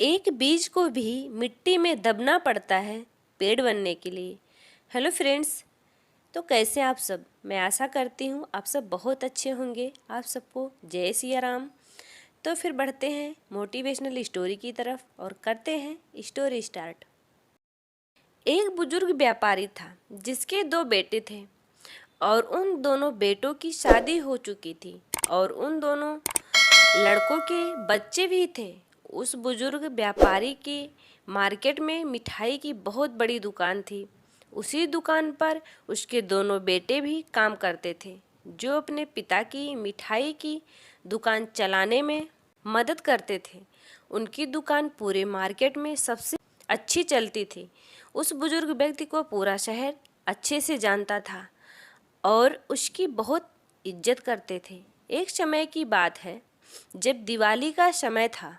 एक बीज को भी मिट्टी में दबना पड़ता है पेड़ बनने के लिए। हेलो फ्रेंड्स, तो कैसे आप सब? मैं आशा करती हूँ आप सब बहुत अच्छे होंगे। आप सबको जय सिया राम। तो फिर बढ़ते हैं मोटिवेशनल स्टोरी की तरफ और करते हैं स्टोरी स्टार्ट। एक बुजुर्ग व्यापारी था जिसके 2 बेटे थे और उन दोनों बेटों की शादी हो चुकी थी और उन दोनों लड़कों के बच्चे भी थे। उस बुजुर्ग व्यापारी की मार्केट में मिठाई की बहुत बड़ी दुकान थी। उसी दुकान पर उसके दोनों बेटे भी काम करते थे जो अपने पिता की मिठाई की दुकान चलाने में मदद करते थे। उनकी दुकान पूरे मार्केट में सबसे अच्छी चलती थी। उस बुजुर्ग व्यक्ति को पूरा शहर अच्छे से जानता था और उसकी बहुत इज्जत करते थे। एक समय की बात है जब दिवाली का समय था।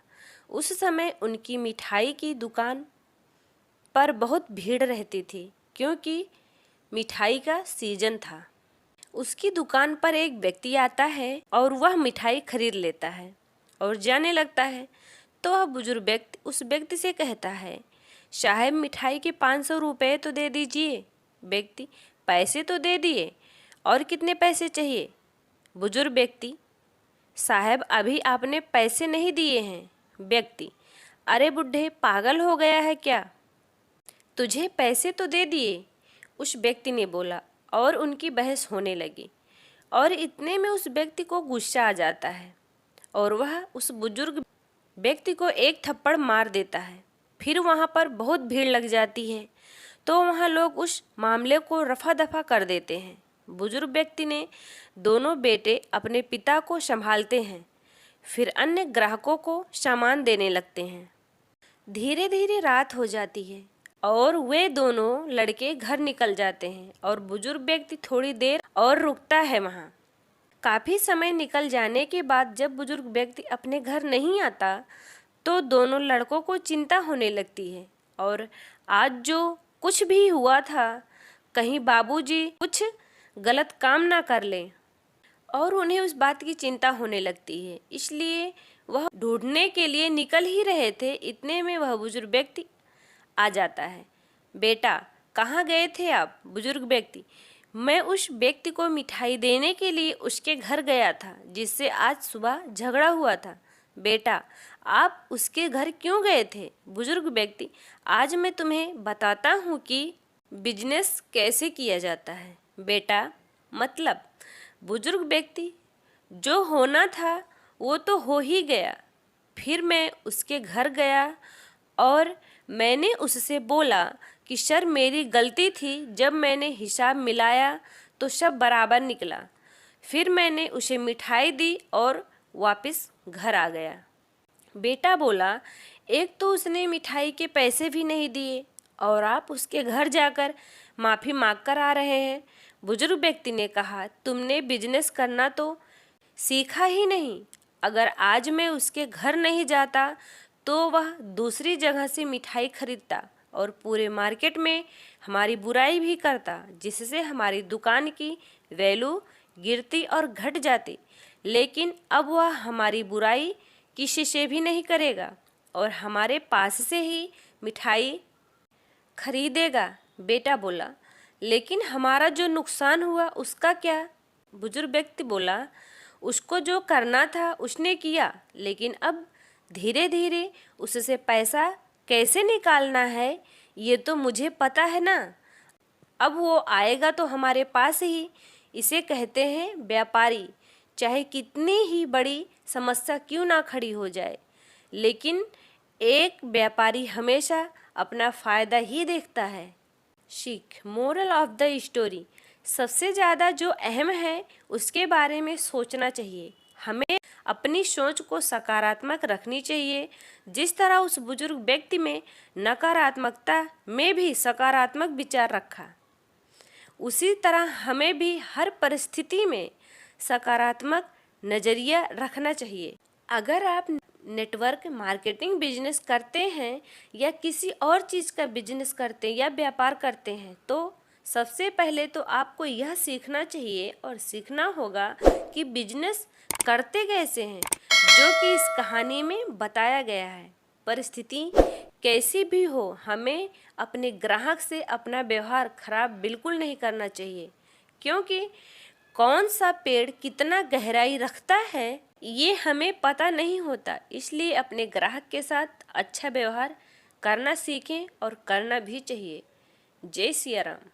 उस समय उनकी मिठाई की दुकान पर बहुत भीड़ रहती थी क्योंकि मिठाई का सीजन था। उसकी दुकान पर एक व्यक्ति आता है और वह मिठाई खरीद लेता है और जाने लगता है। तो वह बुजुर्ग व्यक्ति उस व्यक्ति से कहता है, साहब मिठाई के 500 रुपये तो दे दीजिए। व्यक्ति, पैसे तो दे दिए, और कितने पैसे चाहिए? बुजुर्ग व्यक्ति, साहब अभी आपने पैसे नहीं दिए हैं। व्यक्ति, अरे बुढ़े पागल हो गया है क्या? तुझे पैसे तो दे दिए, उस व्यक्ति ने बोला और उनकी बहस होने लगी। और इतने में उस व्यक्ति को गुस्सा आ जाता है और वह उस बुजुर्ग व्यक्ति को एक थप्पड़ मार देता है। फिर वहाँ पर बहुत भीड़ लग जाती है तो वहाँ लोग उस मामले को रफा दफा कर देते हैं। बुजुर्ग व्यक्ति ने दोनों बेटे अपने पिता को संभालते हैं, फिर अन्य ग्राहकों को सामान देने लगते हैं। धीरे धीरे रात हो जाती है और वे दोनों लड़के घर निकल जाते हैं और बुजुर्ग व्यक्ति थोड़ी देर और रुकता है वहाँ। काफ़ी समय निकल जाने के बाद जब बुजुर्ग व्यक्ति अपने घर नहीं आता तो दोनों लड़कों को चिंता होने लगती है और आज जो कुछ भी हुआ था कहीं बाबूजी कुछ गलत काम ना कर लें, और उन्हें उस बात की चिंता होने लगती है। इसलिए वह ढूंढने के लिए निकल ही रहे थे, इतने में वह बुजुर्ग व्यक्ति आ जाता है। बेटा, कहाँ गए थे आप? बुजुर्ग व्यक्ति, मैं उस व्यक्ति को मिठाई देने के लिए उसके घर गया था जिससे आज सुबह झगड़ा हुआ था। बेटा, आप उसके घर क्यों गए थे? बुजुर्ग व्यक्ति, आज मैं तुम्हें बताता हूँ कि बिजनेस कैसे किया जाता है। बेटा, मतलब? बुजुर्ग व्यक्ति, जो होना था वो तो हो ही गया। फिर मैं उसके घर गया और मैंने उससे बोला कि सर मेरी गलती थी, जब मैंने हिसाब मिलाया तो सब बराबर निकला। फिर मैंने उसे मिठाई दी और वापस घर आ गया। बेटा बोला, एक तो उसने मिठाई के पैसे भी नहीं दिए और आप उसके घर जाकर माफ़ी मांग कर आ रहे हैं। बुजुर्ग व्यक्ति ने कहा, तुमने बिजनेस करना तो सीखा ही नहीं। अगर आज मैं उसके घर नहीं जाता तो वह दूसरी जगह से मिठाई खरीदता और पूरे मार्केट में हमारी बुराई भी करता, जिससे हमारी दुकान की वैल्यू गिरती और घट जाती। लेकिन अब वह हमारी बुराई किसी से भी नहीं करेगा और हमारे पास से ही मिठाई खरीदेगा। बेटा बोला, लेकिन हमारा जो नुकसान हुआ उसका क्या? बुजुर्ग व्यक्ति बोला, उसको जो करना था उसने किया, लेकिन अब धीरे धीरे उससे पैसा कैसे निकालना है ये तो मुझे पता है ना। अब वो आएगा तो हमारे पास ही। इसे कहते हैं व्यापारी। चाहे कितनी ही बड़ी समस्या क्यों ना खड़ी हो जाए, लेकिन एक व्यापारी हमेशा अपना फ़ायदा ही देखता है। सीख, मोरल ऑफ द स्टोरी, सबसे ज़्यादा जो अहम है उसके बारे में सोचना चाहिए। हमें अपनी सोच को सकारात्मक रखनी चाहिए। जिस तरह उस बुजुर्ग व्यक्ति में नकारात्मकता में भी सकारात्मक विचार रखा, उसी तरह हमें भी हर परिस्थिति में सकारात्मक नज़रिया रखना चाहिए। अगर आप नेटवर्क मार्केटिंग बिजनेस करते हैं या किसी और चीज़ का बिजनेस करते हैं या व्यापार करते हैं तो सबसे पहले तो आपको यह सीखना चाहिए और सीखना होगा कि बिजनेस करते कैसे हैं, जो कि इस कहानी में बताया गया है। परिस्थिति कैसी भी हो, हमें अपने ग्राहक से अपना व्यवहार खराब बिल्कुल नहीं करना चाहिए, क्योंकि कौन सा पेड़ कितना गहराई रखता है ये हमें पता नहीं होता। इसलिए अपने ग्राहक के साथ अच्छा व्यवहार करना सीखें और करना भी चाहिए। जय सिया राम।